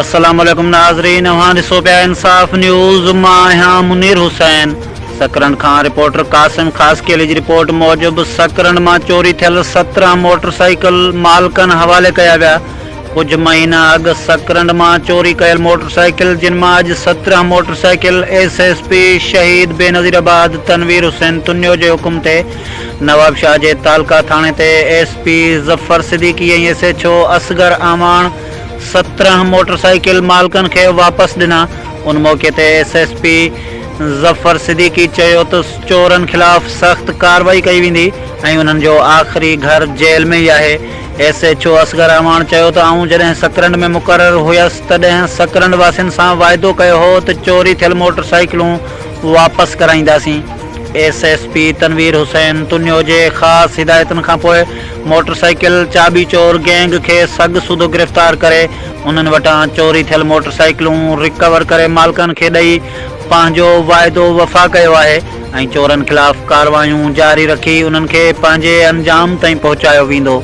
अस्सलाम वालेकुम नाज़रीन, अवां ॾिसो पिया इंसाफ़ न्यूज़। मां आहियां मुनीर हुसैन। सकरन खां रिपोर्टर कासिम ख़ासकेली जी रिपोर्ट मूजिब सकरन मां चोरी थियल 17 मोटरसाइकिल मालिकनि हवाले कया विया। कुछ महीना अॻु सकरन मां चोरी कयल मोटरसाइकिल, जिन मां अॼु 17 मोटरसाइकिल SSP शहीद बेनज़ीराबाद तनवीर हुसैन तुन्यो जे हुकुम ते नवाब शाह जे तालका थाणे ते SP ज़फ़र सिद्दीकी ऐं SHO असगर आवान 17 मोटरसाइकिल मालिकनि खे वापसि ॾिना। उन मौक़े ते SSP ज़फ़र सिद्दीकी चयो त चोरनि ख़िलाफ़ सख़्त कार्रवाई कई वेंदी ऐं उन्हनि जो आख़िरी घर जेल में ई आहे। SHO असगर आवान चयो त आऊं जॾहिं सकरंड में मुक़ररु हुयसि तॾहिं सकरंड वासियुनि सां वाइदो कयो हो त चोरी थियल मोटरसाइकिलूं वापसि कराईंदासीं। SSP तनवीर हुसैन तुन्यो जे ख़ासि हिदायतनि खां पोइ मोटरसाइकिल चाबी चोर गैंग खे सग सूदो गिरफ़्तार करे उन्हनि वटां चोरी थियल मोटरसाइकिलूं रिकवर करे मालिकनि खे ॾेई पंहिंजो वाइदो वफ़ा कयो आहे ऐं चोरनि ख़िलाफ़ कार्रवायूं जारी रखी उन्हनि खे पंहिंजे अंजाम ताईं पहुचायो वेंदो।